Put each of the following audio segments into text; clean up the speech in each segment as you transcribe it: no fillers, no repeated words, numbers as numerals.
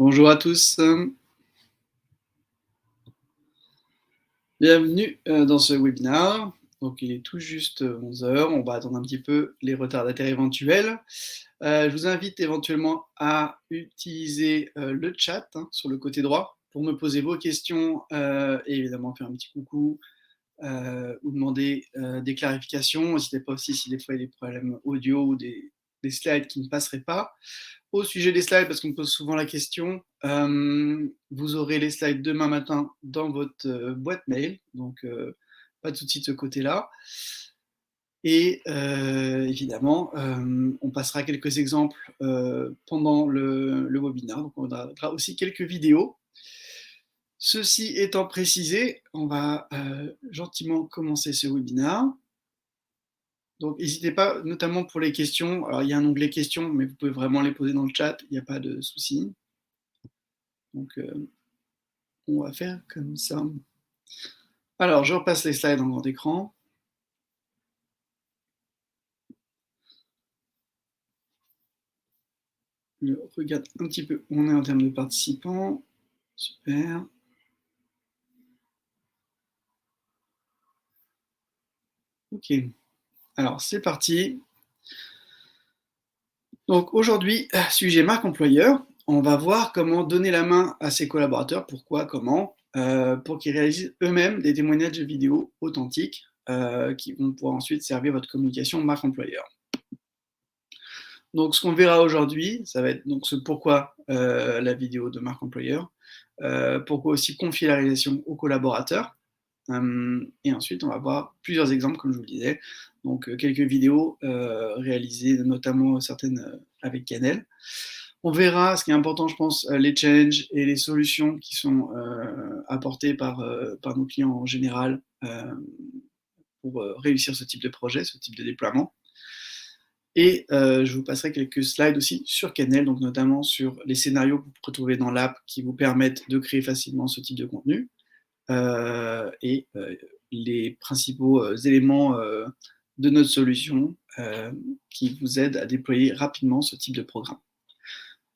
Bonjour à tous, bienvenue dans ce webinaire. Donc il est tout juste 11 heures. On va attendre un petit peu les retardataires éventuels. Je vous invite éventuellement à utiliser le chat sur le côté droit pour me poser vos questions et évidemment faire un petit coucou ou demander des clarifications. N'hésitez pas aussi si des fois il y a des problèmes audio ou des slides qui ne passeraient pas. Au sujet des slides, parce qu'on me pose souvent la question, vous aurez les slides demain matin dans votre boîte mail, donc pas de souci de ce côté-là. Et évidemment, on passera quelques exemples pendant le webinaire, donc on aura aussi quelques vidéos. Ceci étant précisé, on va gentiment commencer ce webinaire. Donc n'hésitez pas, notamment pour les questions, alors il y a un onglet questions, mais vous pouvez vraiment les poser dans le chat, il n'y a pas de souci. Donc on va faire comme ça. Alors je repasse les slides en grand écran. Je regarde un petit peu où on est en termes de participants. Super. Ok. Alors c'est parti. Donc aujourd'hui, sujet marque employeur. On va voir comment donner la main à ses collaborateurs, pourquoi, comment, pour qu'ils réalisent eux-mêmes des témoignages vidéo authentiques qui vont pouvoir ensuite servir votre communication marque employeur. Donc ce qu'on verra aujourd'hui, ça va être donc ce pourquoi la vidéo de marque employeur, pourquoi aussi confier la réalisation aux collaborateurs, et ensuite on va voir plusieurs exemples comme je vous le disais, donc quelques vidéos réalisées notamment certaines avec Canel. On verra, ce qui est important je pense, les challenges et les solutions qui sont apportées par nos clients en général pour réussir ce type de projet, ce type de déploiement. Et je vous passerai quelques slides aussi sur Canel, donc notamment sur les scénarios que vous retrouvez dans l'app qui vous permettent de créer facilement ce type de contenu, et les principaux éléments de notre solution qui vous aident à déployer rapidement ce type de programme.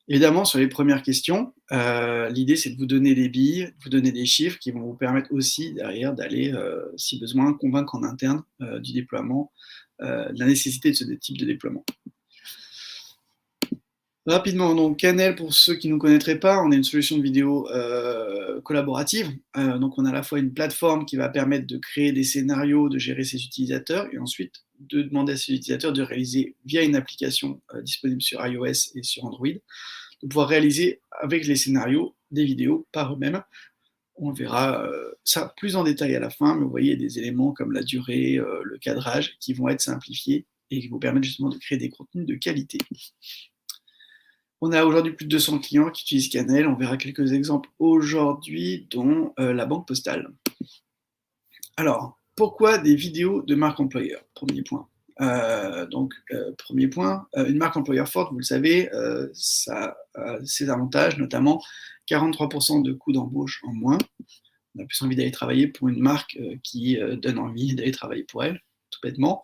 Évidemment, sur les premières questions, l'idée c'est de vous donner des billes, de vous donner des chiffres qui vont vous permettre aussi derrière d'aller, si besoin, convaincre en interne du déploiement, de la nécessité de ce type de déploiement. Rapidement, donc Canel, pour ceux qui ne nous connaîtraient pas, on est une solution de vidéo collaborative. Donc on a à la fois une plateforme qui va permettre de créer des scénarios, de gérer ses utilisateurs, et ensuite de demander à ses utilisateurs de réaliser via une application disponible sur iOS et sur Android, de pouvoir réaliser avec les scénarios des vidéos par eux-mêmes. On verra ça plus en détail à la fin, mais vous voyez des éléments comme la durée, le cadrage, qui vont être simplifiés et qui vous permettent justement de créer des contenus de qualité. On a aujourd'hui plus de 200 clients qui utilisent Canel. On verra quelques exemples aujourd'hui, dont la Banque Postale. Alors, pourquoi des vidéos de marque employeur? Premier point. Premier point, une marque employeur forte, vous le savez, ça a ses avantages, notamment 43% de coûts d'embauche en moins. On a plus envie d'aller travailler pour une marque qui donne envie d'aller travailler pour elle, tout bêtement.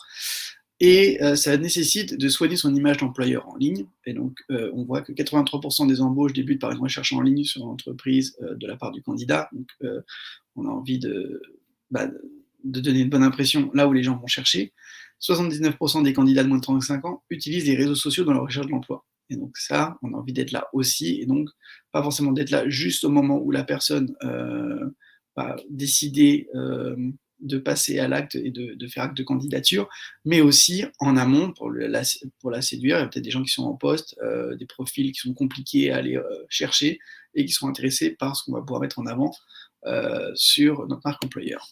Et ça nécessite de soigner son image d'employeur en ligne. Et donc, on voit que 83% des embauches débutent par une recherche en ligne sur l'entreprise de la part du candidat. Donc, on a envie de donner une bonne impression là où les gens vont chercher. 79% des candidats de moins de 35 ans utilisent les réseaux sociaux dans leur recherche d'emploi. Et donc ça, on a envie d'être là aussi, et donc pas forcément d'être là juste au moment où la personne va décider de passer à l'acte et de faire acte de candidature, mais aussi en amont pour la séduire. Il y a peut-être des gens qui sont en poste, des profils qui sont compliqués à aller chercher et qui sont intéressés par ce qu'on va pouvoir mettre en avant sur notre marque employeur.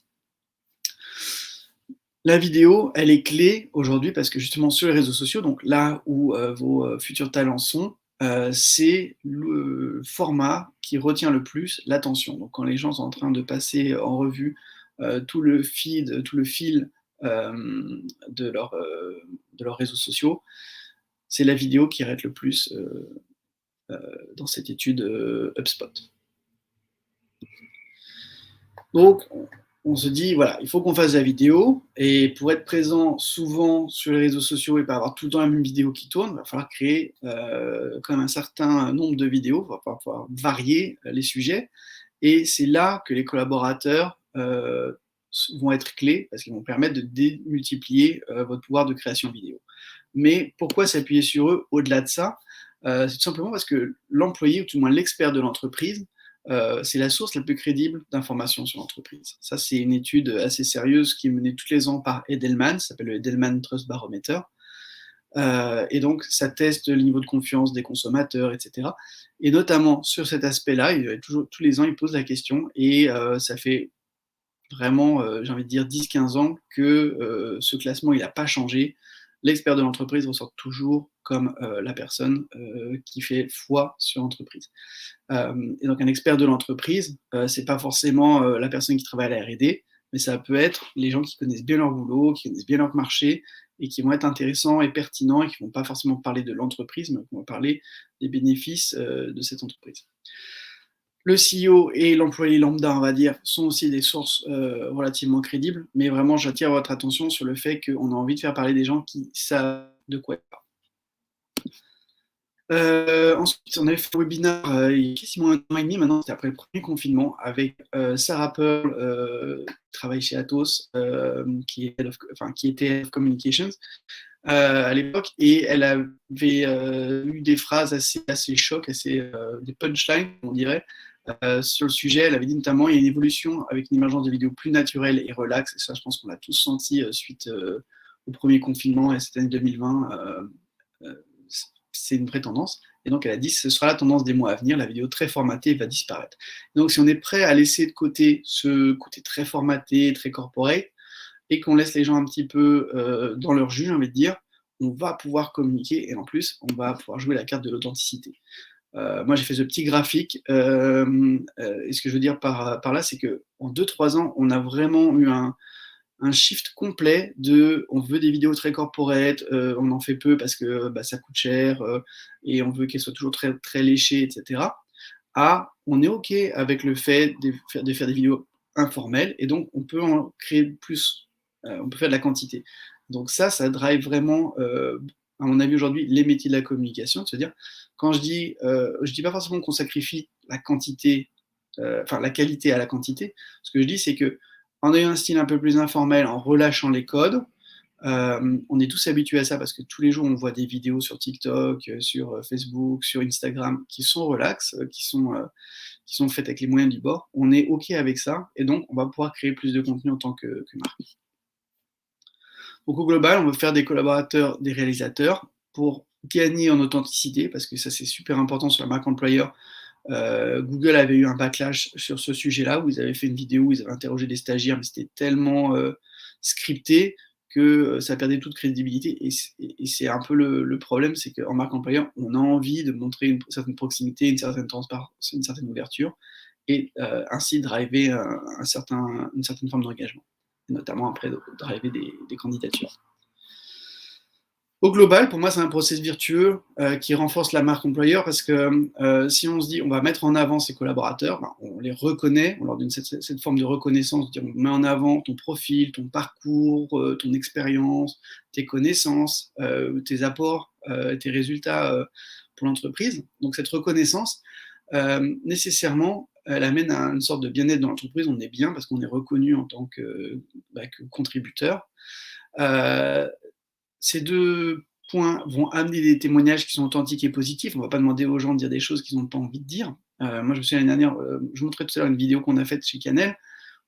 La vidéo, elle est clé aujourd'hui parce que justement sur les réseaux sociaux, donc là où vos futurs talents sont, c'est le format qui retient le plus l'attention. Donc quand les gens sont en train de passer en revue tout le feed, tout le fil de leurs réseaux sociaux, c'est la vidéo qui arrête le plus dans cette étude HubSpot. Donc on se dit, voilà, il faut qu'on fasse de la vidéo, et pour être présent souvent sur les réseaux sociaux et pas avoir tout le temps la même vidéo qui tourne, il va falloir créer quand même un certain nombre de vidéos, il va pouvoir varier les sujets, et c'est là que les collaborateurs vont être clés, parce qu'ils vont permettre de démultiplier votre pouvoir de création vidéo. Mais pourquoi s'appuyer sur eux au-delà de ça? C'est tout simplement parce que l'employé, ou tout le moins l'expert de l'entreprise, c'est la source la plus crédible d'informations sur l'entreprise. Ça, c'est une étude assez sérieuse qui est menée tous les ans par Edelman, ça s'appelle le Edelman Trust Barometer. Et donc, ça teste le niveau de confiance des consommateurs, etc. Et notamment sur cet aspect-là, tous les ans, ils posent la question, et ça fait vraiment, j'ai envie de dire, 10-15 ans que ce classement, il n'a pas changé. L'expert de l'entreprise ressort toujours comme la personne qui fait foi sur l'entreprise. Et donc un expert de l'entreprise, c'est pas forcément la personne qui travaille à la R&D, mais ça peut être les gens qui connaissent bien leur boulot, qui connaissent bien leur marché, et qui vont être intéressants et pertinents, et qui vont pas forcément parler de l'entreprise, mais qui vont parler des bénéfices de cette entreprise. Le CEO et l'employé lambda, on va dire, sont aussi des sources relativement crédibles, mais vraiment, j'attire votre attention sur le fait qu'on a envie de faire parler des gens qui savent de quoi ils parlent. Ensuite, on avait fait un webinaire il y a quasiment un an et demi maintenant, c'était après le premier confinement, avec Sarah Pearl, qui travaille chez Atos, qui était Head of Communications à l'époque, et elle avait eu des phrases assez chocs, des punchlines, on dirait, sur le sujet. Elle avait dit notamment il y a une évolution avec une émergence de vidéos plus naturelles et relax, et ça, je pense qu'on l'a tous senti suite au premier confinement et cette année 2020. C'est une vraie tendance. Et donc elle a dit ce sera la tendance des mois à venir, la vidéo très formatée va disparaître. Donc si on est prêt à laisser de côté ce côté très formaté, très corporate, et qu'on laisse les gens un petit peu dans leur jus, j'ai envie de dire, on va pouvoir communiquer, et en plus on va pouvoir jouer la carte de l'authenticité. Moi j'ai fait ce petit graphique, et ce que je veux dire par là, c'est qu'en 2-3 ans, on a vraiment eu un shift complet de on veut des vidéos très corporate, on en fait peu parce que ça coûte cher, et on veut qu'elles soient toujours très, très léchées, etc. À on est OK avec le fait de faire des vidéos informelles, et donc on peut en créer plus, on peut faire de la quantité. Donc ça drive vraiment, à mon avis aujourd'hui, les métiers de la communication. C'est-à-dire, quand je dis pas forcément qu'on sacrifie la quantité, enfin la qualité à la quantité. Ce que je dis, c'est que en ayant un style un peu plus informel, en relâchant les codes, on est tous habitués à ça parce que tous les jours on voit des vidéos sur TikTok, sur Facebook, sur Instagram qui sont relax, qui sont faites avec les moyens du bord. On est OK avec ça, et donc on va pouvoir créer plus de contenu en tant que marque. Donc au global, on veut faire des collaborateurs, des réalisateurs pour gagner en authenticité, parce que ça c'est super important sur la marque employeur. Google avait eu un backlash sur ce sujet-là, où ils avaient fait une vidéo où ils avaient interrogé des stagiaires, mais c'était tellement scripté que ça perdait toute crédibilité. Et c'est un peu le problème, c'est qu'en marque employeur, on a envie de montrer une certaine proximité, une certaine transparence, une certaine ouverture, et ainsi driver une certaine forme d'engagement, et notamment après driver des candidatures. Au global, pour moi, c'est un process virtueux qui renforce la marque employeur, parce que si on se dit on va mettre en avant ses collaborateurs, on les reconnaît, on leur donne cette forme de reconnaissance, on met en avant ton profil, ton parcours, ton expérience, tes connaissances, tes apports, tes résultats pour l'entreprise. Donc cette reconnaissance, nécessairement, elle amène à une sorte de bien-être dans l'entreprise. On est bien parce qu'on est reconnu en tant que contributeur. Ces deux points vont amener des témoignages qui sont authentiques et positifs. On ne va pas demander aux gens de dire des choses qu'ils n'ont pas envie de dire. Moi, je me souviens l'année dernière, je vous montrais tout à l'heure une vidéo qu'on a faite chez Canel,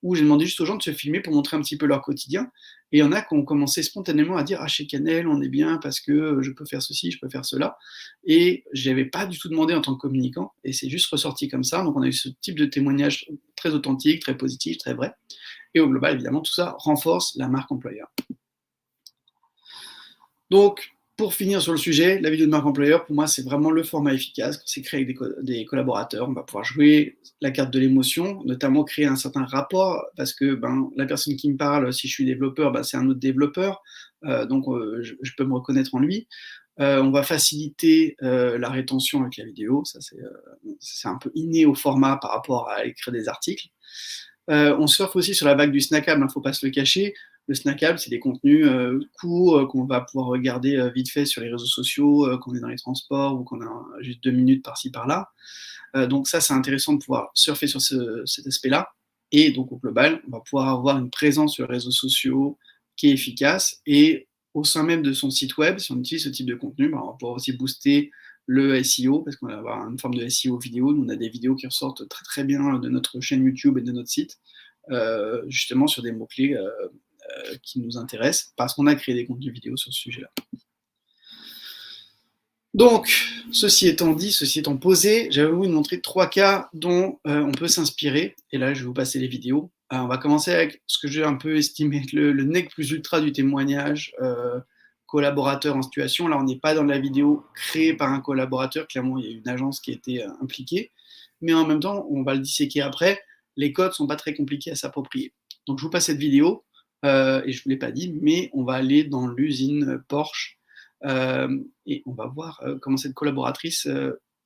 où j'ai demandé juste aux gens de se filmer pour montrer un petit peu leur quotidien. Et il y en a qui ont commencé spontanément à dire ah, chez Canel, on est bien parce que je peux faire ceci, je peux faire cela. Et je n'avais pas du tout demandé en tant que communicant, et c'est juste ressorti comme ça. Donc on a eu ce type de témoignage très authentique, très positif, très vrai. Et au global, évidemment, tout ça renforce la marque employeur. Donc, pour finir sur le sujet, la vidéo de marque employeur, pour moi, c'est vraiment le format efficace. Quand c'est créé avec des collaborateurs, on va pouvoir jouer la carte de l'émotion, notamment créer un certain rapport, parce que la personne qui me parle, si je suis développeur, c'est un autre développeur, donc je peux me reconnaître en lui. On va faciliter la rétention avec la vidéo, ça c'est un peu inné au format par rapport à écrire des articles. On surfe aussi sur la vague du snackable, il ne faut pas se le cacher. Le snackable, c'est des contenus courts qu'on va pouvoir regarder vite fait sur les réseaux sociaux, quand on est dans les transports ou qu'on a juste 2 minutes par-ci par-là. Donc ça, c'est intéressant de pouvoir surfer sur cet aspect-là. Et donc au global, on va pouvoir avoir une présence sur les réseaux sociaux qui est efficace. Et au sein même de son site web, si on utilise ce type de contenu, on va pouvoir aussi booster le SEO, parce qu'on va avoir une forme de SEO vidéo. Nous, on a des vidéos qui ressortent très très bien de notre chaîne YouTube et de notre site, justement sur des mots-clés qui nous intéressent, parce qu'on a créé des contenus vidéo sur ce sujet-là. Donc, ceci étant dit, ceci étant posé, j'avais voulu vous montrer 3 cas dont on peut s'inspirer. Et là, je vais vous passer les vidéos. Alors, on va commencer avec ce que j'ai un peu estimé être le nec plus ultra du témoignage, collaborateur en situation. Là, on n'est pas dans la vidéo créée par un collaborateur. Clairement, il y a une agence qui a été impliquée. Mais en même temps, on va le disséquer après. Les codes ne sont pas très compliqués à s'approprier. Donc, je vous passe cette vidéo. Et je ne vous l'ai pas dit, mais on va aller dans l'usine Porsche. Et on va voir comment cette collaboratrice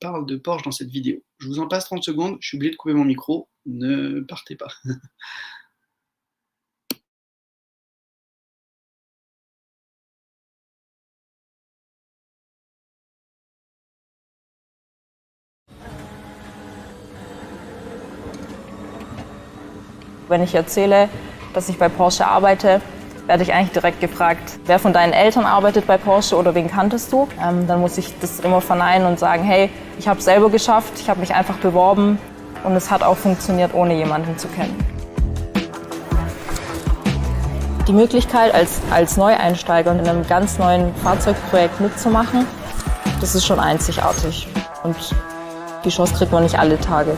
parle de Porsche dans cette vidéo. Je vous en passe 30 secondes, je suis obligé de couper mon micro, ne partez pas. Wenn ich erzähle, dass ich bei Porsche arbeite, werde ich eigentlich direkt gefragt, wer von deinen Eltern arbeitet bei Porsche oder wen kanntest du? Dann muss ich das immer verneinen und sagen, hey, ich habe es selber geschafft, ich habe mich einfach beworben und es hat auch funktioniert, ohne jemanden zu kennen. Die Möglichkeit, als Neueinsteiger in einem ganz neuen Fahrzeugprojekt mitzumachen, das ist schon einzigartig. Und die Chance kriegt man nicht alle Tage.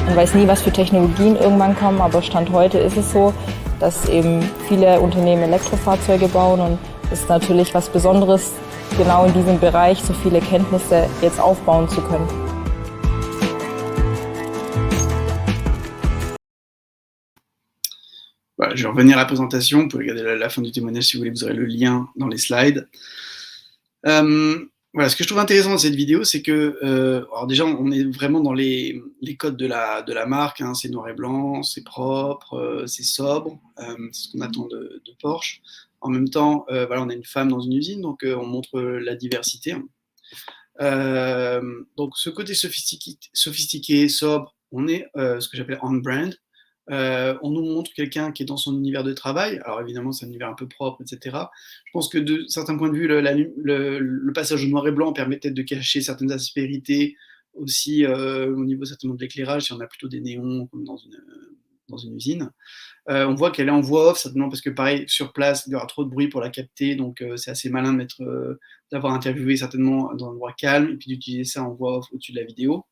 Man weiß nie, was für Technologien irgendwann kommen, aber Stand heute ist es so, dass eben viele Unternehmen Elektrofahrzeuge bauen und es ist natürlich was Besonderes, genau in diesem Bereich so viele Kenntnisse jetzt aufbauen zu können. Voilà, je vais revenir à la présentation, vous pouvez regarder la fin du témoignage si vous voulez, vous aurez le lien dans les slides. Voilà, ce que je trouve intéressant dans cette vidéo, c'est que, alors déjà, on est vraiment dans les codes de la marque, hein, c'est noir et blanc, c'est propre, c'est sobre, c'est ce qu'on attend de Porsche. En même temps, voilà, on a une femme dans une usine, donc on montre la diversité. Donc ce côté sophistiqué, sobre, on est ce que j'appelle on-brand. On nous montre quelqu'un qui est dans son univers de travail. Alors évidemment, c'est un univers un peu propre, etc. Je pense que de certains points de vue, le passage au noir et blanc permet peut-être de cacher certaines aspérités aussi au niveau certainement de l'éclairage, si on a plutôt des néons comme dans une usine. On voit qu'elle est en voix off, certainement parce que pareil, sur place, il y aura trop de bruit pour la capter, donc c'est assez malin d'avoir interviewé certainement dans un endroit calme et puis d'utiliser ça en voix off au-dessus de la vidéo.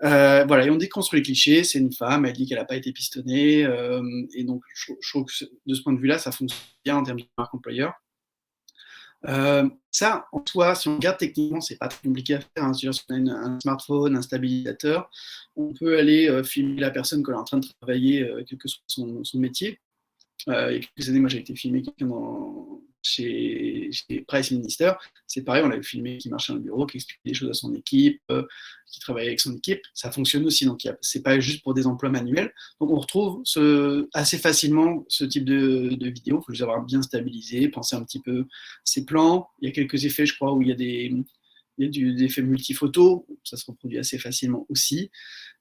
Voilà, et on déconstruit les clichés, c'est une femme, elle dit qu'elle n'a pas été pistonnée, et donc je trouve que de ce point de vue-là, ça fonctionne bien en termes de marque employeur. Ça, en soi, si on regarde techniquement, c'est pas très compliqué à faire, hein. Si on a un smartphone, un stabilisateur, on peut aller filmer la personne qu'on est en train de travailler, quel que soit son métier. Il y a quelques années, moi j'ai été filmer quelqu'un chez Price Minister. C'est pareil, on l'avait filmé qui marchait dans le bureau, qui expliquait des choses à son équipe, qui travaillait avec son équipe. Ça fonctionne aussi, donc c'est pas juste pour des emplois manuels. Donc on retrouve assez facilement ce type de vidéo. Il faut juste avoir bien stabilisé, penser un petit peu ses plans. Il y a quelques effets, je crois, où il y a des effets multiphotos. Ça se reproduit assez facilement aussi.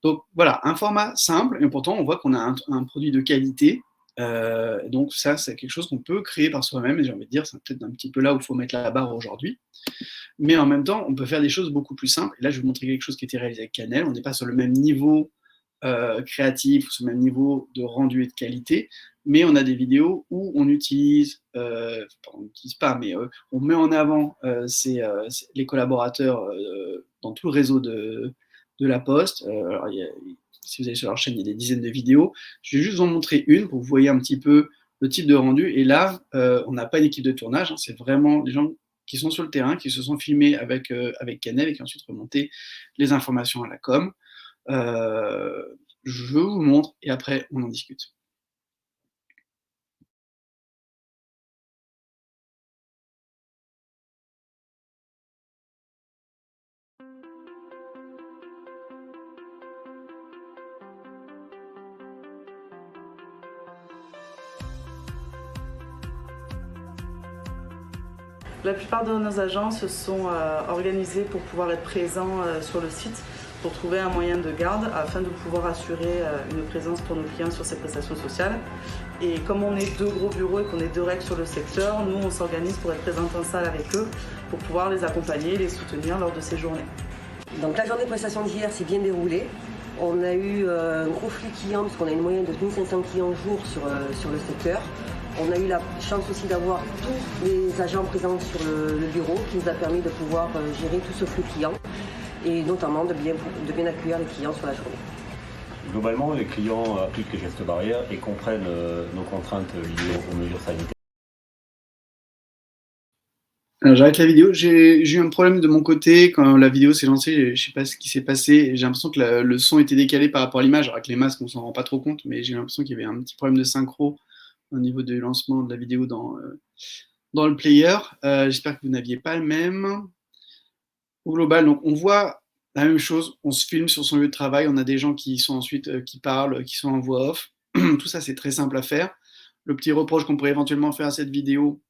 Donc voilà, un format simple, et pourtant on voit qu'on a un produit de qualité. Donc ça, c'est quelque chose qu'on peut créer par soi-même, et j'ai envie de dire, c'est peut-être un petit peu là où il faut mettre la barre aujourd'hui. Mais en même temps, on peut faire des choses beaucoup plus simples. Et là, je vais vous montrer quelque chose qui a été réalisé avec Canel. On n'est pas sur le même niveau créatif, ou sur le même niveau de rendu et de qualité, mais on a des vidéos où on utilise, on n'utilise pas, mais on met en avant les collaborateurs dans tout le réseau de la Poste. Alors, si vous allez sur leur chaîne, il y a des dizaines de vidéos. Je vais juste vous en montrer une pour que vous voyez un petit peu le type de rendu. Et là, on n'a pas une équipe de tournage, hein, c'est vraiment des gens qui sont sur le terrain, qui se sont filmés avec Canel et qui ont ensuite remonté les informations à la com. Je vous montre et après on en discute. La plupart de nos agents se sont organisés pour pouvoir être présents sur le site, pour trouver un moyen de garde afin de pouvoir assurer une présence pour nos clients sur ces prestations sociales. Et comme on est 2 gros bureaux et qu'on est 2 règles sur le secteur, nous on s'organise pour être présents en salle avec eux pour pouvoir les accompagner, les soutenir lors de ces journées. Donc la journée de prestation d'hier s'est bien déroulée. On a eu un gros flux clients parce qu'on a une moyenne de 1500 clients jour sur le secteur. On a eu la chance aussi d'avoir tous les agents présents sur le bureau qui nous a permis de pouvoir gérer tout ce flux clients et notamment de bien accueillir les clients sur la journée. Globalement, les clients appliquent les gestes barrières et comprennent nos contraintes liées aux mesures sanitaires. Alors, j'arrête la vidéo. J'ai eu un problème de mon côté quand la vidéo s'est lancée. Je sais pas ce qui s'est passé. J'ai l'impression que le son était décalé par rapport à l'image. Alors, avec les masques, on s'en rend pas trop compte, mais j'ai l'impression qu'il y avait un petit problème de synchro au niveau du lancement de la vidéo dans le player. J'espère que vous n'aviez pas le même. Au global, donc on voit la même chose. On se filme sur son lieu de travail. On a des gens qui sont ensuite qui parlent, qui sont en voix off. Tout ça, c'est très simple à faire. Le petit reproche qu'on pourrait éventuellement faire à cette vidéo,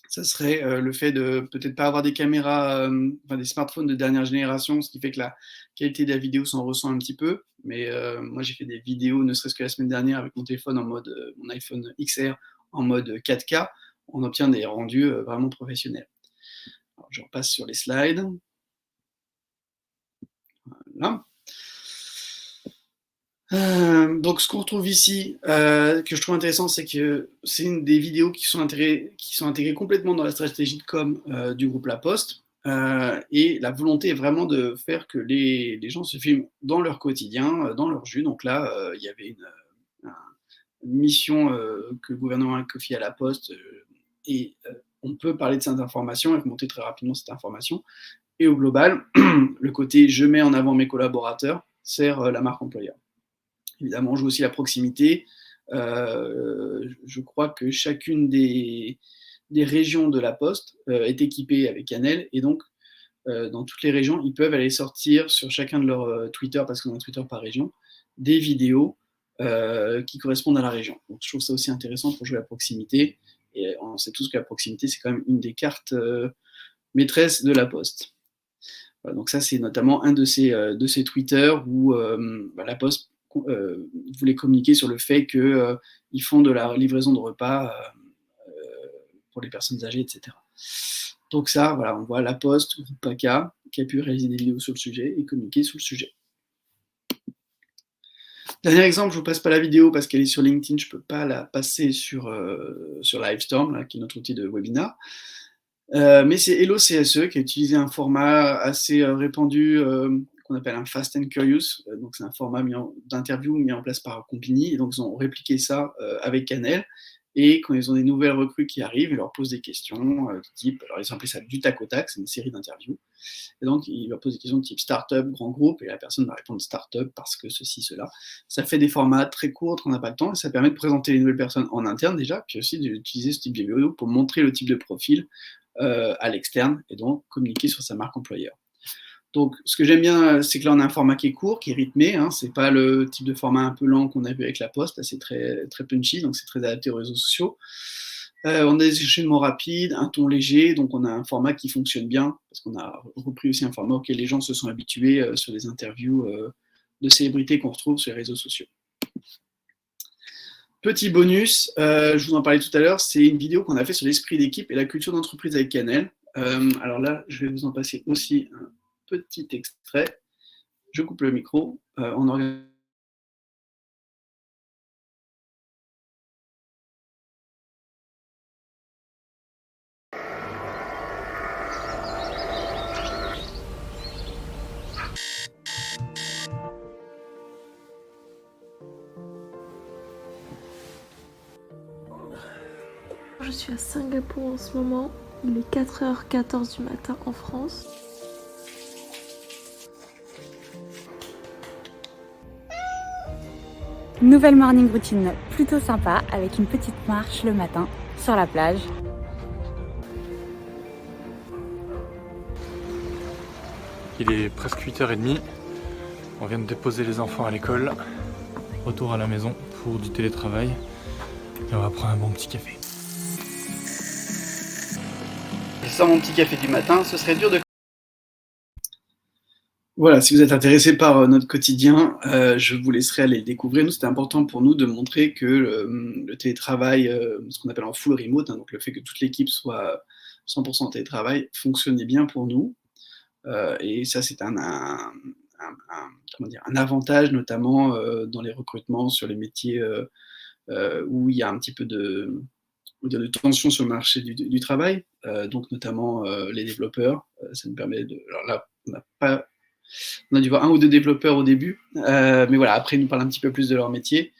ça serait le fait de peut-être pas avoir des caméras, des smartphones de dernière génération, ce qui fait que la qualité de la vidéo s'en ressent un petit peu. Mais moi, j'ai fait des vidéos, ne serait-ce que la semaine dernière, avec mon téléphone en mode, mon iPhone XR en mode 4K. On obtient des rendus vraiment professionnels. Alors, je repasse sur les slides. Voilà. Donc ce qu'on retrouve ici, que je trouve intéressant, c'est que c'est une des vidéos qui sont intégrées complètement dans la stratégie de com du groupe La Poste, et la volonté est vraiment de faire que les gens se filment dans leur quotidien, dans leur jus. Donc là, il y avait une mission que le gouvernement a confiée à La Poste, et on peut parler de cette information et remonter très rapidement cette information. Et au global, le côté « je mets en avant mes collaborateurs » sert la marque employeur. Évidemment, on joue aussi la proximité. Je crois que chacune des régions de La Poste est équipée avec Canel, et donc dans toutes les régions, ils peuvent aller sortir sur chacun de leurs Twitter, parce qu'on a un Twitter par région, des vidéos qui correspondent à la région. Donc je trouve ça aussi intéressant pour jouer la proximité, et on sait tous que la proximité, c'est quand même une des cartes maîtresses de La Poste. Voilà, donc ça, c'est notamment un de ces Twitter où La Poste voulait communiquer sur le fait qu'ils font de la livraison de repas pour les personnes âgées, etc. Donc ça, voilà, on voit La Poste, groupe PACA, qui a pu réaliser des vidéos sur le sujet et communiquer sur le sujet. Dernier exemple, je ne vous passe pas la vidéo parce qu'elle est sur LinkedIn, je ne peux pas la passer sur Livestorm, là, qui est notre outil de webinar. Mais c'est Hello CSE qui a utilisé un format assez répandu qu'on appelle un Fast and Curious. Donc c'est un format d'interview mis en place par Compagnie, et donc ils ont répliqué ça avec Canel. Et quand ils ont des nouvelles recrues qui arrivent, ils leur posent des questions de type, alors ils ont appelé ça du tac au tac, c'est une série d'interviews. Et donc ils leur posent des questions de type start-up, grand groupe, et la personne va répondre start-up parce que ceci, cela. Ça fait des formats très courts, on n'a pas le temps, et ça permet de présenter les nouvelles personnes en interne déjà, puis aussi d'utiliser ce type de vidéo pour montrer le type de profil à l'externe, et donc communiquer sur sa marque employeur. Donc, ce que j'aime bien, c'est que là, on a un format qui est court, qui est rythmé. Hein, c'est pas le type de format un peu lent qu'on a vu avec La Poste. Là, c'est très, très punchy, donc c'est très adapté aux réseaux sociaux. On a des enchaînements rapides, un ton léger, donc on a un format qui fonctionne bien, parce qu'on a repris aussi un format auquel les gens se sont habitués sur les interviews de célébrités qu'on retrouve sur les réseaux sociaux. Petit bonus, je vous en parlais tout à l'heure, c'est une vidéo qu'on a fait sur l'esprit d'équipe et la culture d'entreprise avec Canel. Alors là, je vais vous en passer aussi un petit extrait. Je coupe le micro. On organise. Je suis à Singapour en ce moment. Il est 4h14 du matin en France. Nouvelle morning routine plutôt sympa avec une petite marche le matin sur la plage. Il est presque 8h30. On vient de déposer les enfants à l'école. Retour à la maison pour du télétravail. Et on va prendre un bon petit café. sans mon petit café du matin, ce serait dur de... Voilà, si vous êtes intéressé par notre quotidien, je vous laisserai aller le découvrir. Nous, c'était important pour nous de montrer que le télétravail, ce qu'on appelle en full remote, hein, donc le fait que toute l'équipe soit 100% en télétravail, fonctionnait bien pour nous. Et ça, c'est comment dire, un avantage, notamment dans les recrutements sur les métiers où il y a un petit peu de tension sur le marché du travail, donc notamment les développeurs. Ça nous permet de... Alors là, on a dû voir 1 ou 2 développeurs au début, mais voilà, après ils nous parlent un petit peu plus de leur métier,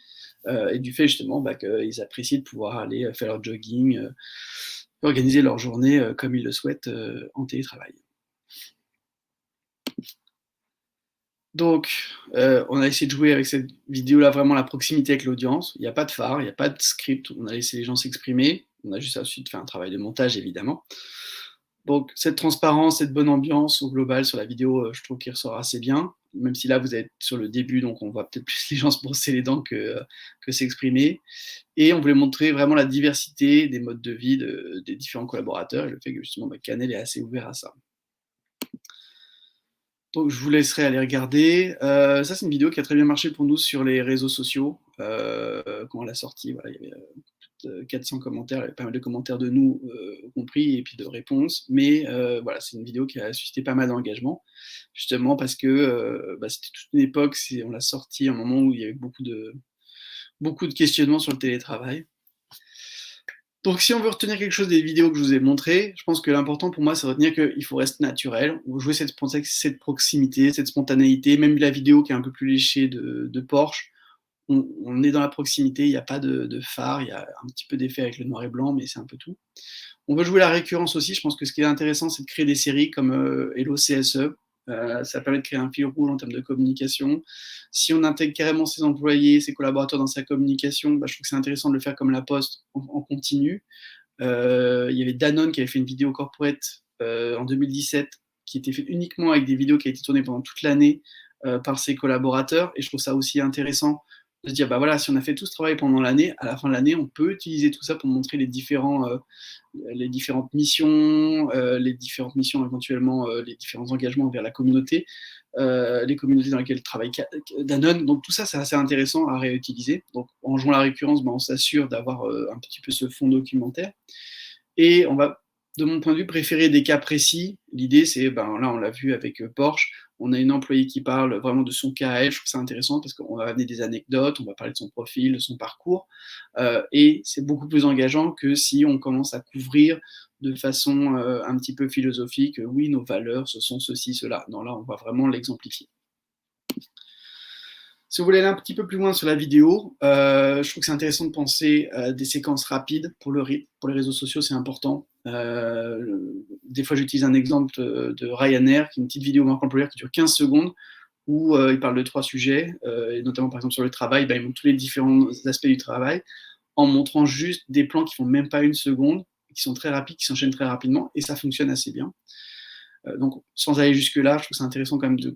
et du fait justement qu'ils apprécient de pouvoir aller faire leur jogging, organiser leur journée comme ils le souhaitent en télétravail. Donc, on a essayé de jouer avec cette vidéo-là vraiment la proximité avec l'audience. Il n'y a pas de phare, il n'y a pas de script, on a laissé les gens s'exprimer. On a juste ensuite fait un travail de montage, évidemment. Donc, cette transparence, cette bonne ambiance au global sur la vidéo, je trouve qu'il ressort assez bien. Même si là, vous êtes sur le début, donc on voit peut-être plus les gens se brosser les dents que s'exprimer. Et on voulait montrer vraiment la diversité des modes de vie des différents collaborateurs et le fait que justement, Canel est assez ouvert à ça. Donc je vous laisserai aller regarder. Ça, c'est une vidéo qui a très bien marché pour nous sur les réseaux sociaux. Quand on l'a sortie, voilà, il y avait plus de 400 commentaires, il y avait pas mal de commentaires de nous compris, et puis de réponses. Mais voilà, c'est une vidéo qui a suscité pas mal d'engagement, justement parce que c'était toute une époque, on l'a sortie à un moment où il y avait beaucoup de questionnements sur le télétravail. Donc si on veut retenir quelque chose des vidéos que je vous ai montrées, je pense que l'important pour moi, c'est de retenir qu'il faut rester naturel, jouer cette proximité, cette spontanéité, même la vidéo qui est un peu plus léchée de Porsche, on est dans la proximité, il n'y a pas de phare, il y a un petit peu d'effet avec le noir et blanc, mais c'est un peu tout. On veut jouer la récurrence aussi, je pense que ce qui est intéressant, c'est de créer des séries comme Hello CSE, ça permet de créer un fil rouge en termes de communication. Si on intègre carrément ses employés, ses collaborateurs dans sa communication, je trouve que c'est intéressant de le faire comme La Poste en continu. Il y avait Danone qui avait fait une vidéo corporate en 2017 qui était faite uniquement avec des vidéos qui ont été tournées pendant toute l'année par ses collaborateurs, et je trouve ça aussi intéressant de se dire, voilà, si on a fait tout ce travail pendant l'année, à la fin de l'année, on peut utiliser tout ça pour montrer les différentes missions, éventuellement, les différents engagements envers la communauté, les communautés dans lesquelles travaille Danone. Donc tout ça, c'est assez intéressant à réutiliser. Donc en jouant la récurrence, on s'assure d'avoir un petit peu ce fond documentaire. Et on va, de mon point de vue, préférer des cas précis. L'idée, c'est, là, on l'a vu avec Porsche, on a une employée qui parle vraiment de son cas à elle. Je trouve ça intéressant parce qu'on va amener des anecdotes, on va parler de son profil, de son parcours, et c'est beaucoup plus engageant que si on commence à couvrir de façon un petit peu philosophique, oui, nos valeurs, ce sont ceci, cela. Non, là, on va vraiment l'exemplifier. Si vous voulez aller un petit peu plus loin sur la vidéo, je trouve que c'est intéressant de penser à des séquences rapides pour le rythme. Pour les réseaux sociaux, c'est important. Des fois, j'utilise un exemple de Ryanair, qui est une petite vidéo marque employeur qui dure 15 secondes, où il parle de 3 sujets, et notamment par exemple sur le travail, il montre tous les différents aspects du travail, en montrant juste des plans qui font même pas 1 seconde, qui sont très rapides, qui s'enchaînent très rapidement, et ça fonctionne assez bien. Donc, sans aller jusque-là, je trouve que c'est intéressant quand même de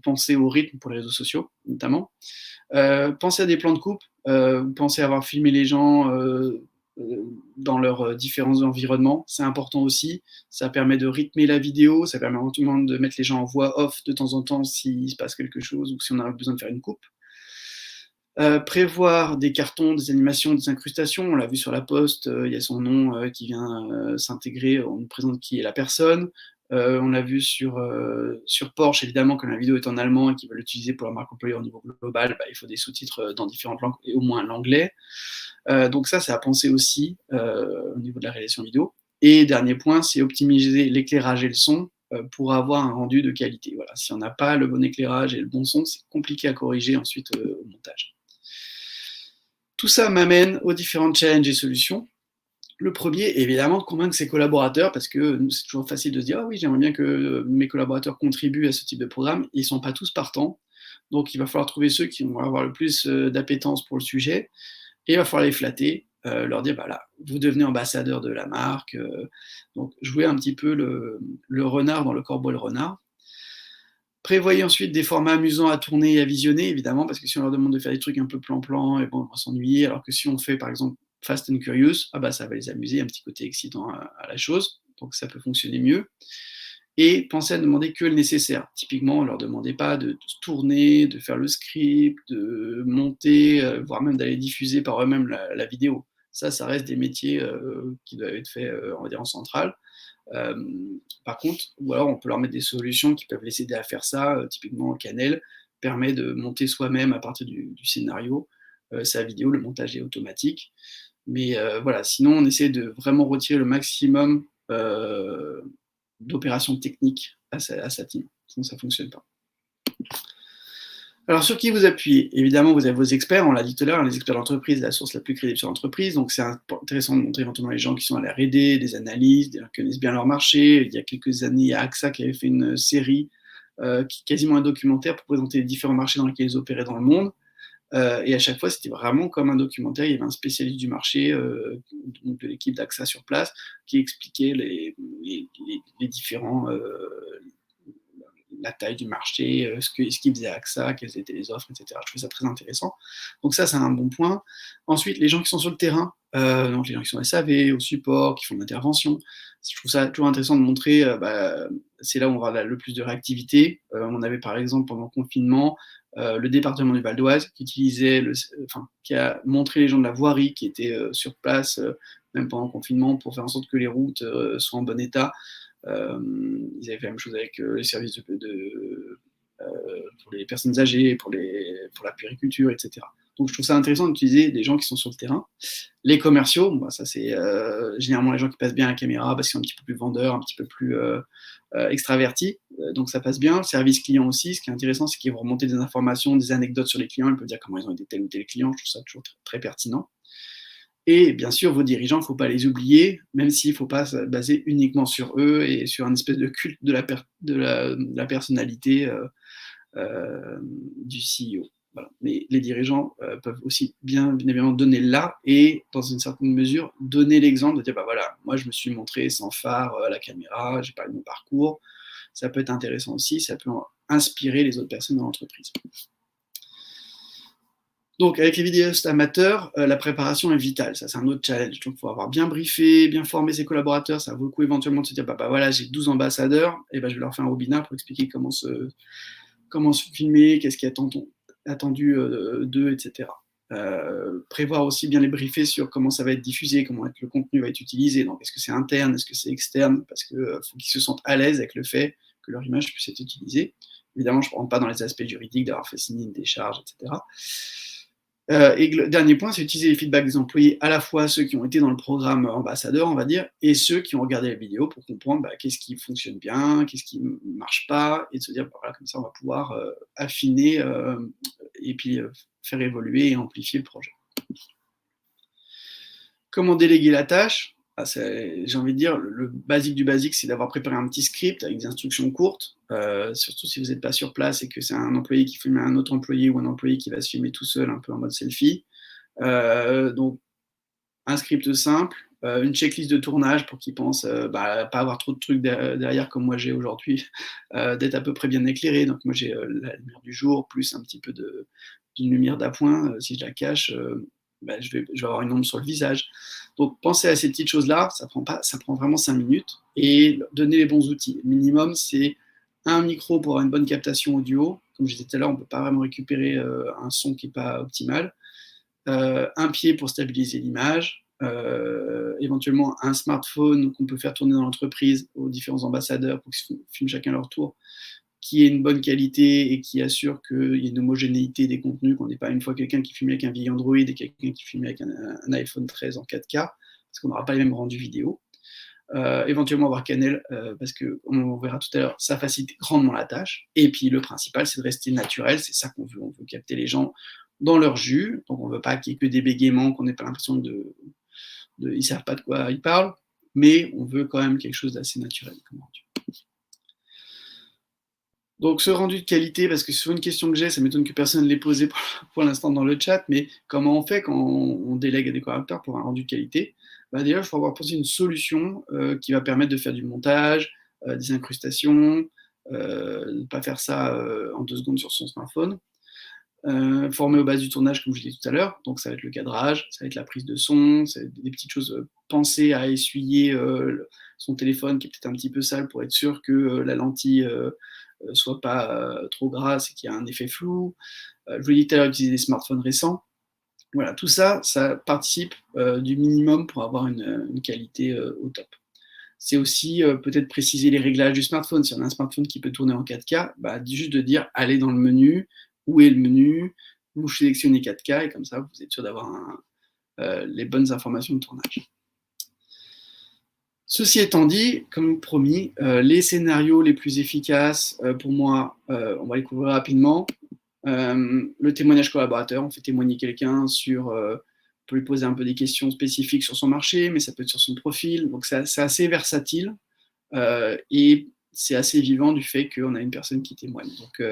penser au rythme pour les réseaux sociaux, notamment. Pensez à des plans de coupe, pensez à avoir filmé les gens dans leurs différents environnements, c'est important aussi. Ça permet de rythmer la vidéo, ça permet éventuellement de mettre les gens en voix off de temps en temps s'il se passe quelque chose ou si on a besoin de faire une coupe. Prévoir des cartons, des animations, des incrustations. On l'a vu sur La Poste, il y a son nom qui vient s'intégrer, on nous présente qui est la personne. On l'a vu sur Porsche, évidemment, quand la vidéo est en allemand et qu'ils veulent l'utiliser pour la marque employeur au niveau global, il faut des sous-titres dans différentes langues et au moins l'anglais. Donc ça, c'est à penser aussi au niveau de la réalisation vidéo. Et dernier point, c'est optimiser l'éclairage et le son pour avoir un rendu de qualité. Voilà. Si on n'a pas le bon éclairage et le bon son, c'est compliqué à corriger ensuite au montage. Tout ça m'amène aux différents challenges et solutions. Le premier, évidemment, de convaincre ses collaborateurs, parce que c'est toujours facile de se dire « Ah oui, j'aimerais bien que mes collaborateurs contribuent à ce type de programme ». Ils ne sont pas tous partants, donc il va falloir trouver ceux qui vont avoir le plus d'appétence pour le sujet, et il va falloir les flatter, leur dire « vous devenez ambassadeur de la marque ». Donc jouer un petit peu le renard dans le corbeau le renard. Prévoyez ensuite des formats amusants à tourner et à visionner, évidemment, parce que si on leur demande de faire des trucs un peu plan-plan, ils vont s'ennuyer, alors que si on fait, par exemple, Fast and Curious, ça va les amuser, un petit côté excitant à la chose. donc ça peut fonctionner mieux. Et pensez à demander que le nécessaire. Typiquement, ne leur demandez pas de tourner, de faire le script, de monter, voire même d'aller diffuser par eux-mêmes la vidéo. Ça reste des métiers qui doivent être faits, on va dire, en centrale. Par contre, ou alors on peut leur mettre des solutions qui peuvent les aider à faire ça. Typiquement, Canel permet de monter soi-même à partir du scénario sa vidéo, le montage est automatique. Mais voilà, sinon on essaie de vraiment retirer le maximum d'opérations techniques à sa team, sinon ça ne fonctionne pas. Alors sur qui vous appuyez? Évidemment, vous avez vos experts, on l'a dit tout à l'heure, les experts d'entreprise, la source la plus crédible sur l'entreprise, donc c'est intéressant de montrer éventuellement les gens qui sont à la R&D, des analystes, qui connaissent bien leur marché. Il y a quelques années, il y a AXA qui avait fait une série, quasiment un documentaire pour présenter les différents marchés dans lesquels ils opéraient dans le monde. Et à chaque fois, c'était vraiment comme un documentaire. Il y avait un spécialiste du marché, donc de l'équipe d'AXA sur place, qui expliquait les différents, la taille du marché, ce qu'ils faisaient AXA, quelles étaient les offres, etc. Je trouve ça très intéressant. Donc ça, c'est un bon point. Ensuite, les gens qui sont sur le terrain, donc les gens qui sont SAV, au support, qui font de l'intervention, je trouve ça toujours intéressant de montrer, c'est là où on va avoir le plus de réactivité. On avait par exemple pendant le confinement, le département du Val d'Oise qui a montré les gens de la voirie qui étaient sur place, même pendant le confinement, pour faire en sorte que les routes soient en bon état. Ils avaient fait la même chose avec les services pour les personnes âgées, pour la puériculture, etc. Donc je trouve ça intéressant d'utiliser des gens qui sont sur le terrain. Les commerciaux, ça c'est généralement les gens qui passent bien à la caméra parce qu'ils sont un petit peu plus vendeurs, un petit peu plus extravertis, donc ça passe bien. Le service client aussi, ce qui est intéressant, c'est qu'ils vont remonter des informations, des anecdotes sur les clients, ils peuvent dire comment ils ont été tel ou tel client, je trouve ça toujours très pertinent. Et bien sûr, vos dirigeants, il ne faut pas les oublier, même s'il ne faut pas se baser uniquement sur eux et sur un espèce de culte de la personnalité du CEO. Voilà. Mais les dirigeants peuvent aussi bien évidemment donner là et, dans une certaine mesure, donner l'exemple de dire voilà, moi je me suis montré sans phare à la caméra, j'ai parlé de mon parcours. Ça peut être intéressant aussi, ça peut inspirer les autres personnes dans l'entreprise. Donc, avec les vidéastes amateurs, la préparation est vitale. Ça, c'est un autre challenge. Donc, il faut avoir bien briefé, bien formé ses collaborateurs. Ça vaut le coup éventuellement de se dire voilà, j'ai 12 ambassadeurs, et je vais leur faire un webinaire pour expliquer comment se filmer, qu'est-ce qui est attendu d'eux, etc. Prévoir aussi bien les briefer sur comment ça va être diffusé, comment le contenu va être utilisé. Donc, est-ce que c'est interne, est-ce que c'est externe? Parce qu'il faut qu'ils se sentent à l'aise avec le fait que leur image puisse être utilisée. Évidemment, je ne rentre pas dans les aspects juridiques d'avoir fait signer une décharge, etc. Et le dernier point, c'est utiliser les feedbacks des employés, à la fois ceux qui ont été dans le programme ambassadeur, on va dire, et ceux qui ont regardé la vidéo pour comprendre qu'est-ce qui fonctionne bien, qu'est-ce qui ne marche pas, et de se dire, voilà, comme ça, on va pouvoir affiner et puis faire évoluer et amplifier le projet. Comment déléguer la tâche? J'ai envie de dire, le basique du basique, c'est d'avoir préparé un petit script avec des instructions courtes, surtout si vous n'êtes pas sur place et que c'est un employé qui filme un autre employé ou un employé qui va se filmer tout seul, un peu en mode selfie. Donc, un script simple, une checklist de tournage pour qu'ils pensent pas avoir trop de trucs derrière comme moi j'ai aujourd'hui, d'être à peu près bien éclairé. Donc, moi, j'ai la lumière du jour, plus un petit peu d'une lumière d'appoint. Si je la cache, je vais avoir une ombre sur le visage. Donc, pensez à ces petites choses-là, ça prend vraiment 5 minutes, et donner les bons outils. Le minimum, c'est un micro pour avoir une bonne captation audio. Comme je disais tout à l'heure, on ne peut pas vraiment récupérer un son qui n'est pas optimal. Un pied pour stabiliser l'image, éventuellement un smartphone qu'on peut faire tourner dans l'entreprise aux différents ambassadeurs pour qu'ils filment chacun leur tour, qui ait une bonne qualité et qui assure qu'il y ait une homogénéité des contenus, qu'on n'ait pas une fois quelqu'un qui filme avec un vieil Android et quelqu'un qui filme avec un iPhone 13 en 4K, parce qu'on n'aura pas les mêmes rendus vidéo. Éventuellement avoir Canel, parce que, on verra tout à l'heure, ça facilite grandement la tâche. Et puis le principal, c'est de rester naturel, c'est ça qu'on veut. On veut capter les gens dans leur jus, donc on ne veut pas qu'il y ait que des bégaiements, qu'on n'ait pas l'impression ils ne savent pas de quoi ils parlent, mais on veut quand même quelque chose d'assez naturel comme rendu. Donc ce rendu de qualité, parce que c'est souvent une question que j'ai, ça m'étonne que personne ne l'ait posé pour l'instant dans le chat, mais comment on fait quand on délègue à des collaborateurs pour un rendu de qualité? Déjà, il faut avoir pensé une solution qui va permettre de faire du montage, des incrustations, ne pas faire ça en 2 secondes sur son smartphone. Formé aux bases du tournage, comme je l'ai dit tout à l'heure, donc ça va être le cadrage, ça va être la prise de son, ça va être des petites choses pensées à essuyer son téléphone qui est peut-être un petit peu sale pour être sûr que la lentille soit pas trop grasse et qu'il y a un effet flou. Je vous l'ai dit tout à l'heure, utiliser des smartphones récents. Voilà, tout ça, ça participe du minimum pour avoir une qualité au top. C'est aussi peut-être préciser les réglages du smartphone. Si on a un smartphone qui peut tourner en 4K, bah, juste de dire allez dans le menu, où est le menu, vous sélectionnez 4K et comme ça vous êtes sûr d'avoir les bonnes informations de tournage. Ceci étant dit, comme promis, les scénarios les plus efficaces, pour moi, on va les couvrir rapidement. Le témoignage collaborateur, on fait témoigner quelqu'un sur, on peut lui poser un peu des questions spécifiques sur son marché, mais ça peut être sur son profil, donc c'est assez versatile et c'est assez vivant du fait qu'on a une personne qui témoigne. Donc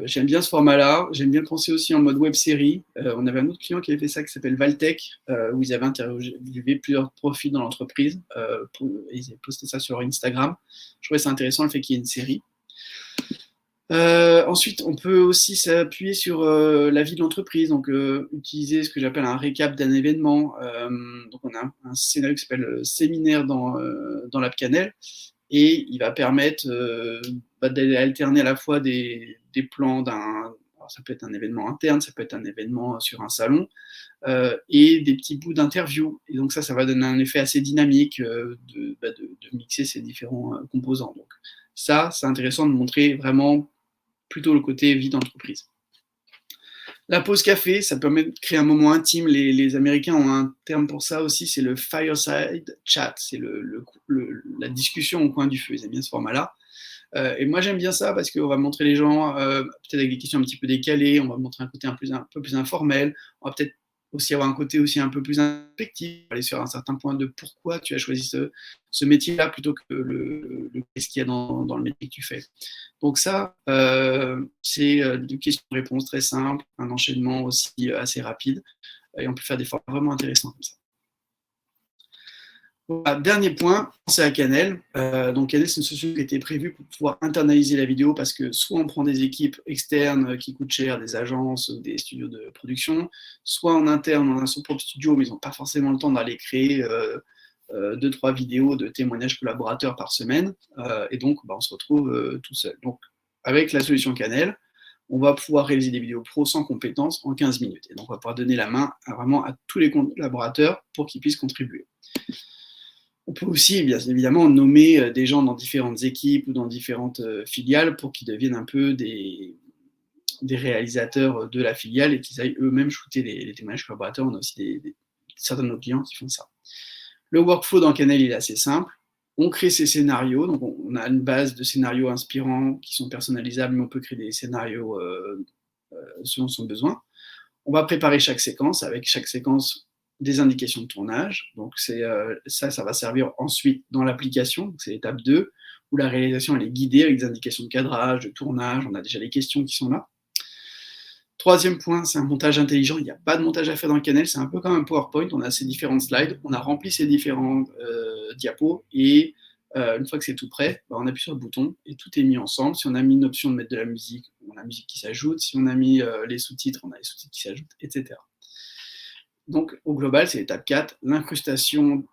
j'aime bien ce format-là, j'aime bien penser aussi en mode web série. On avait un autre client qui avait fait ça qui s'appelle Valtech, où ils avaient interviewé plusieurs profils dans l'entreprise, et ils avaient posté ça sur leur Instagram. Je trouvais ça intéressant le fait qu'il y ait une série. Ensuite, on peut aussi s'appuyer sur la vie de l'entreprise, donc utiliser ce que j'appelle un récap d'un événement. Donc on a un scénario qui s'appelle séminaire dans l'app Canel, et il va permettre d'alterner à la fois des plans ça peut être un événement interne, ça peut être un événement sur un salon, et des petits bouts d'interview. Et donc ça va donner un effet assez dynamique de mixer ces différents composants. Donc ça, c'est intéressant de montrer vraiment plutôt le côté vie d'entreprise. La pause café, ça permet de créer un moment intime. Les Américains ont un terme pour ça aussi, c'est le fireside chat, c'est la discussion au coin du feu. Ils aiment bien ce format-là. Et moi, j'aime bien ça parce qu'on va montrer les gens, peut-être avec des questions un petit peu décalées, on va montrer un côté un peu plus informel, on va peut-être aussi avoir un côté aussi un peu plus introspectif, aller sur un certain point de pourquoi tu as choisi ce métier-là plutôt que le qu'est-ce qu'il y a dans le métier que tu fais. Donc ça, c'est des questions-réponses très simples, un enchaînement aussi assez rapide, et on peut faire des formats vraiment intéressants comme ça. Voilà, dernier point, c'est à Canel. Donc Canel, c'est une solution qui a été prévue pour pouvoir internaliser la vidéo parce que soit on prend des équipes externes qui coûtent cher, des agences ou des studios de production, soit en interne, on a son propre studio, mais ils n'ont pas forcément le temps d'aller créer 2-3 vidéos de témoignages collaborateurs par semaine. Et donc, on se retrouve tout seul. Donc, avec la solution Canel, on va pouvoir réaliser des vidéos pro sans compétences en 15 minutes. Et donc, on va pouvoir donner la main vraiment à tous les collaborateurs pour qu'ils puissent contribuer. On peut aussi, bien évidemment, nommer des gens dans différentes équipes ou dans différentes filiales pour qu'ils deviennent un peu des réalisateurs de la filiale et qu'ils aillent eux-mêmes shooter les témoignages collaborateurs. On a aussi certains de nos clients qui font ça. Le workflow dans Canel, il est assez simple. On crée ces scénarios, donc on a une base de scénarios inspirants qui sont personnalisables, mais on peut créer des scénarios selon son besoin. On va préparer chaque séquence, avec chaque séquence des indications de tournage. Donc ça va servir ensuite dans l'application, c'est l'étape 2, où la réalisation elle est guidée avec des indications de cadrage, de tournage, on a déjà les questions qui sont là. Troisième point, c'est un montage intelligent. Il n'y a pas de montage à faire dans Canel, c'est un peu comme un PowerPoint. On a ces différentes slides, on a rempli ces différents diapos, et une fois que c'est tout prêt, on appuie sur le bouton et tout est mis ensemble. Si on a mis une option de mettre de la musique, on a la musique qui s'ajoute. Si on a mis les sous-titres, on a les sous-titres qui s'ajoutent, etc. Donc, au global, c'est l'étape 4, l'incrustation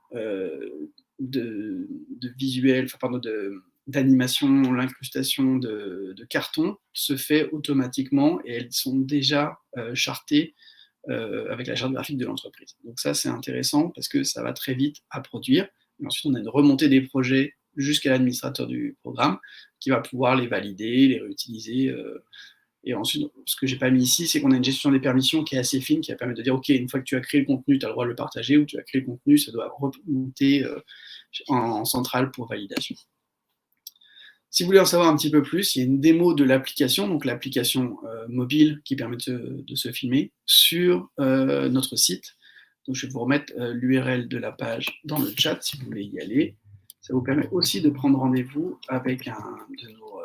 de visuels, d'animation, l'incrustation de cartons se fait automatiquement et elles sont déjà chartées avec la charte graphique de l'entreprise. Donc ça, c'est intéressant parce que ça va très vite à produire. Et ensuite, on a une remontée des projets jusqu'à l'administrateur du programme qui va pouvoir les valider, les réutiliser. Et ensuite, ce que je n'ai pas mis ici, c'est qu'on a une gestion des permissions qui est assez fine, qui va permettre de dire, OK, une fois que tu as créé le contenu, tu as le droit de le partager, ou tu as créé le contenu, ça doit remonter en centrale pour validation. Si vous voulez en savoir un petit peu plus, il y a une démo de l'application, donc l'application mobile qui permet de se filmer sur notre site. Donc je vais vous remettre l'URL de la page dans le chat si vous voulez y aller. Ça vous permet aussi de prendre rendez-vous avec un de nos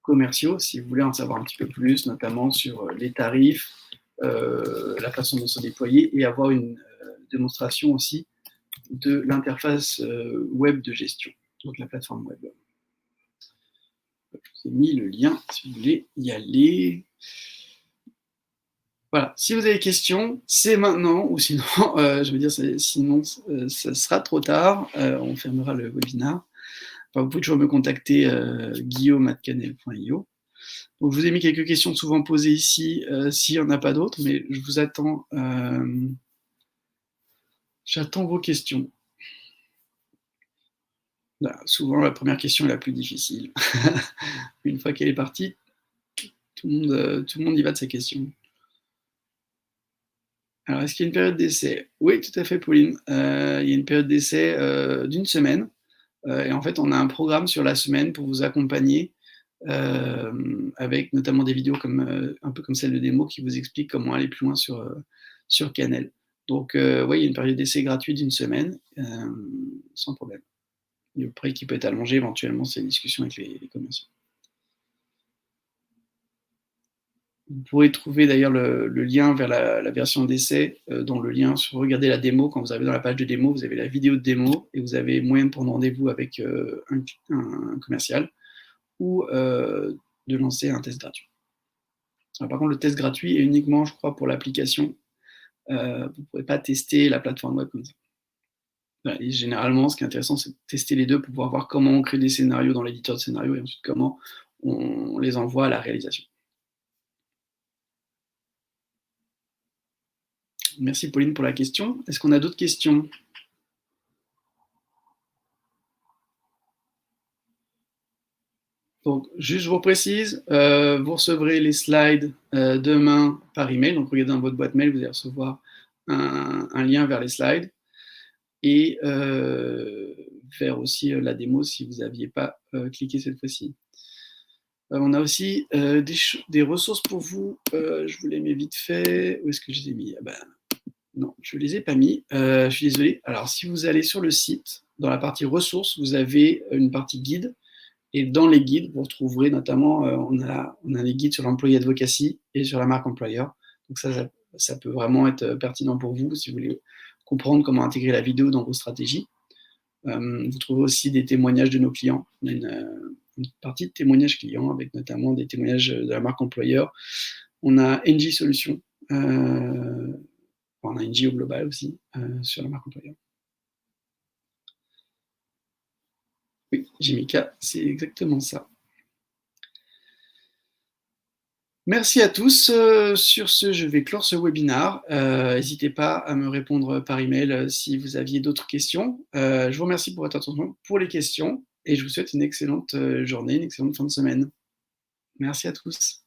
commerciaux si vous voulez en savoir un petit peu plus, notamment sur les tarifs, la façon dont se déployer et avoir une démonstration aussi de l'interface web de gestion, donc la plateforme web. Je vous ai mis le lien si vous voulez y aller. Voilà, si vous avez des questions, c'est maintenant, ou sinon, je veux dire, sinon, ça sera trop tard, on fermera le webinaire. Enfin, vous pouvez toujours me contacter, guillaume@canel.io. Donc, je vous ai mis quelques questions souvent posées ici, s'il n'y en a pas d'autres, mais je vous attends, j'attends vos questions. Là, souvent, la première question est la plus difficile. Une fois qu'elle est partie, tout le monde y va de sa question. Alors, est-ce qu'il y a une période d'essai? Oui, tout à fait, Pauline. Il y a une période d'essai d'une semaine. Et en fait, on a un programme sur la semaine pour vous accompagner, avec notamment des vidéos un peu comme celle de démo qui vous explique comment aller plus loin sur Canel. Donc, oui, il y a une période d'essai gratuite d'une semaine, sans problème. Le prix qui peut être allongé éventuellement, c'est une discussion avec les commerciaux. Vous pourrez trouver d'ailleurs le lien vers la version d'essai dans le lien sur regarder la démo. Quand vous arrivez dans la page de démo, vous avez la vidéo de démo et vous avez moyen de prendre rendez-vous avec un commercial ou de lancer un test gratuit. Alors, par contre, le test gratuit est uniquement, je crois, pour l'application. Vous ne pourrez pas tester la plateforme web comme ça. Et généralement, ce qui est intéressant, c'est de tester les deux pour pouvoir voir comment on crée des scénarios dans l'éditeur de scénario et ensuite comment on les envoie à la réalisation. Merci Pauline pour la question. Est-ce qu'on a d'autres questions? Donc, juste je vous précise, vous recevrez les slides demain par email. Donc, regardez dans votre boîte mail, vous allez recevoir un lien vers les slides et vers aussi la démo si vous n'aviez pas cliqué cette fois-ci. On a aussi des ressources pour vous. Je vous les mets vite fait. Où est-ce que je les ai mis? Non, je ne les ai pas mis. Je suis désolé. Alors, si vous allez sur le site, dans la partie ressources, vous avez une partie guide. Et dans les guides, vous retrouverez notamment, on a des guides sur l'employé advocacy et sur la marque employeur. Donc ça peut vraiment être pertinent pour vous si vous voulez comprendre comment intégrer la vidéo dans vos stratégies. Vous trouvez aussi des témoignages de nos clients. On a une partie de témoignages clients avec notamment des témoignages de la marque employeur. On a NG Solutions. On a NG au global aussi sur la marque employeur. Oui, Jimika, c'est exactement ça. Merci à tous. Sur ce, je vais clore ce webinaire. N'hésitez pas à me répondre par email si vous aviez d'autres questions. Je vous remercie pour votre attention, pour les questions, et je vous souhaite une excellente journée, une excellente fin de semaine. Merci à tous.